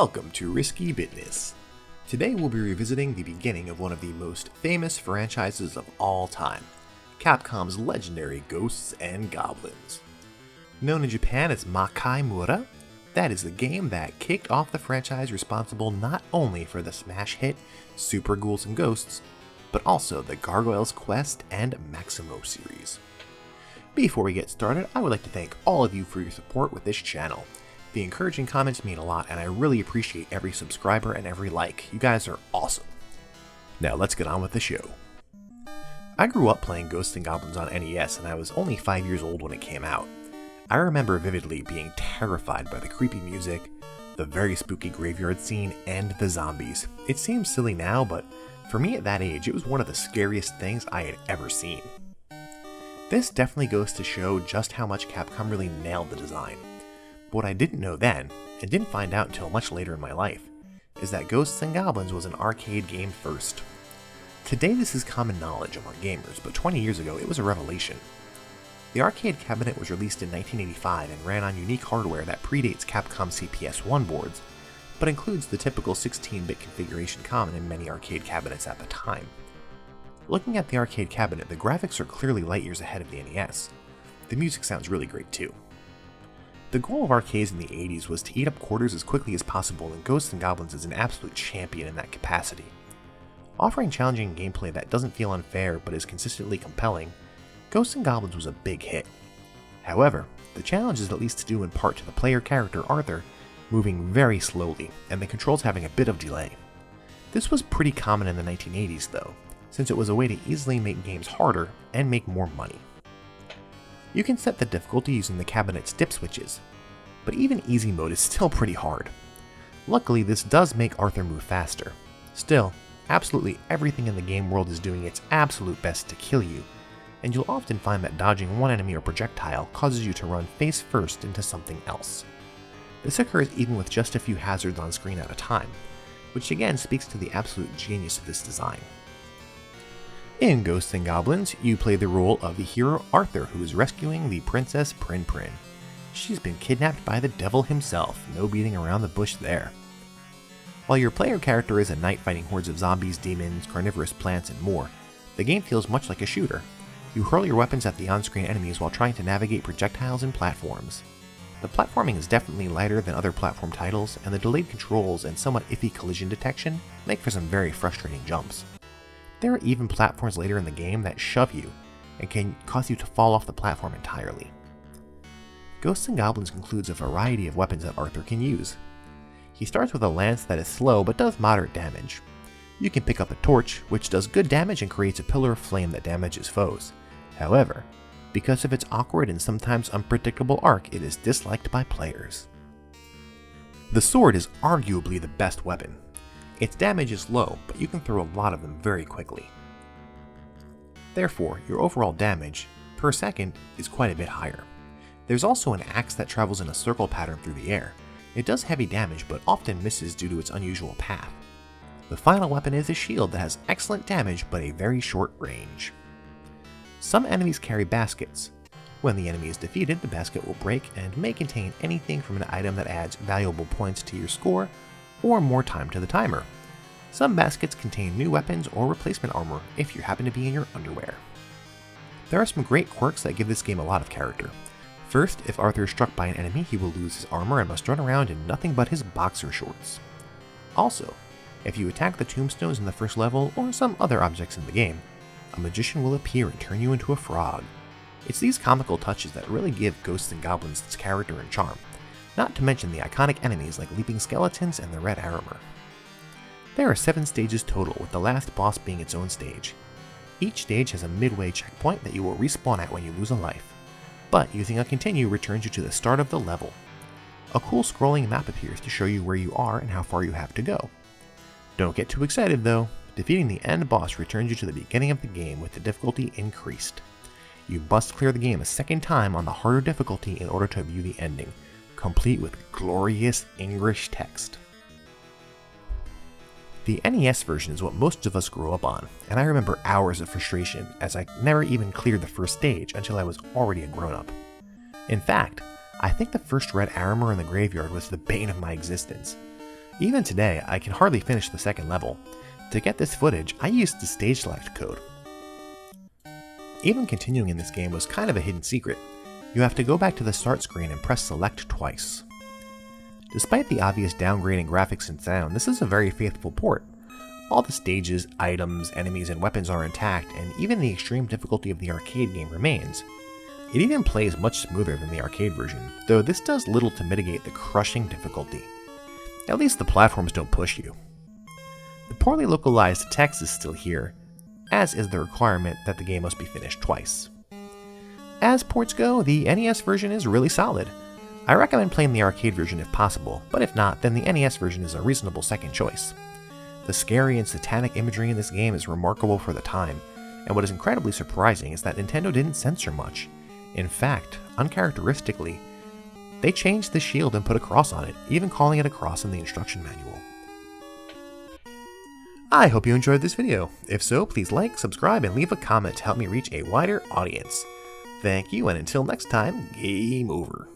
Welcome to Risky Bitness. Today we'll be revisiting the beginning of one of the most famous franchises of all time, Capcom's legendary Ghosts and Goblins. Known in Japan as Makai Mura, that is the game that kicked off the franchise responsible not only for the smash hit Super Ghouls and Ghosts, but also the Gargoyle's Quest and Maximo series. Before we get started, I would like to thank all of you for your support with this channel. The encouraging comments mean a lot, and I really appreciate every subscriber and every like. You guys are awesome. Now let's get on with the show. I grew up playing Ghosts and Goblins on NES, and I was only 5 years old when it came out. I remember vividly being terrified by the creepy music, the very spooky graveyard scene, and the zombies. It seems silly now, but for me at that age, it was one of the scariest things I had ever seen. This definitely goes to show just how much Capcom really nailed the design. But what I didn't know then, and didn't find out until much later in my life, is that Ghosts and Goblins was an arcade game first. Today this is common knowledge among gamers, but 20 years ago it was a revelation. The arcade cabinet was released in 1985 and ran on unique hardware that predates Capcom CPS-1 boards, but includes the typical 16-bit configuration common in many arcade cabinets at the time. Looking at the arcade cabinet, the graphics are clearly light years ahead of the NES. The music sounds really great too. The goal of arcades in the 80s was to eat up quarters as quickly as possible, and Ghosts and Goblins is an absolute champion in that capacity. Offering challenging gameplay that doesn't feel unfair but is consistently compelling, Ghosts and Goblins was a big hit. However, the challenge is at least due in part to the player character Arthur moving very slowly, and the controls having a bit of delay. This was pretty common in the 1980s though, since it was a way to easily make games harder and make more money. You can set the difficulty using the cabinet's dip switches, but even easy mode is still pretty hard. Luckily, this does make Arthur move faster. Still, absolutely everything in the game world is doing its absolute best to kill you, and you'll often find that dodging one enemy or projectile causes you to run face first into something else. This occurs even with just a few hazards on screen at a time, which again speaks to the absolute genius of this design. In Ghosts and Goblins, you play the role of the hero Arthur, who is rescuing the Princess Prin Prin. She's been kidnapped by the devil himself, no beating around the bush there. While your player character is a knight fighting hordes of zombies, demons, carnivorous plants, and more, the game feels much like a shooter. You hurl your weapons at the on-screen enemies while trying to navigate projectiles and platforms. The platforming is definitely lighter than other platform titles, and the delayed controls and somewhat iffy collision detection make for some very frustrating jumps. There are even platforms later in the game that shove you and can cause you to fall off the platform entirely. Ghosts and Goblins includes a variety of weapons that Arthur can use. He starts with a lance that is slow but does moderate damage. You can pick up a torch, which does good damage and creates a pillar of flame that damages foes. However, because of its awkward and sometimes unpredictable arc, it is disliked by players. The sword is arguably the best weapon. Its damage is low, but you can throw a lot of them very quickly. Therefore, your overall damage per second is quite a bit higher. There's also an axe that travels in a circle pattern through the air. It does heavy damage, but often misses due to its unusual path. The final weapon is a shield that has excellent damage, but a very short range. Some enemies carry baskets. When the enemy is defeated, the basket will break and may contain anything from an item that adds valuable points to your score, or more time to the timer. Some baskets contain new weapons or replacement armor if you happen to be in your underwear. There are some great quirks that give this game a lot of character. First, if Arthur is struck by an enemy, he will lose his armor and must run around in nothing but his boxer shorts. Also, if you attack the tombstones in the first level or some other objects in the game, a magician will appear and turn you into a frog. It's these comical touches that really give Ghosts and Goblins its character and charm. Not to mention the iconic enemies like leaping skeletons and the red armor. There are 7 stages total, with the last boss being its own stage. Each stage has a midway checkpoint that you will respawn at when you lose a life, but using a continue returns you to the start of the level. A cool scrolling map appears to show you where you are and how far you have to go. Don't get too excited though, defeating the end boss returns you to the beginning of the game with the difficulty increased. You must clear the game a second time on the harder difficulty in order to view the ending, complete with glorious English text. The NES version is what most of us grew up on, and I remember hours of frustration as I never even cleared the first stage until I was already a grown-up. In fact, I think the first red armor in the graveyard was the bane of my existence. Even today, I can hardly finish the second level. To get this footage, I used the stage select code. Even continuing in this game was kind of a hidden secret. You have to go back to the start screen and press select twice. Despite the obvious downgrade in graphics and sound, this is a very faithful port. All the stages, items, enemies, and weapons are intact, and even the extreme difficulty of the arcade game remains. It even plays much smoother than the arcade version, though this does little to mitigate the crushing difficulty. At least the platforms don't push you. The poorly localized text is still here, as is the requirement that the game must be finished twice. As ports go, the NES version is really solid. I recommend playing the arcade version if possible, but if not, then the NES version is a reasonable second choice. The scary and satanic imagery in this game is remarkable for the time, and what is incredibly surprising is that Nintendo didn't censor much. In fact, uncharacteristically, they changed the shield and put a cross on it, even calling it a cross in the instruction manual. I hope you enjoyed this video. If so, please like, subscribe, and leave a comment to help me reach a wider audience. Thank you, and until next time, game over.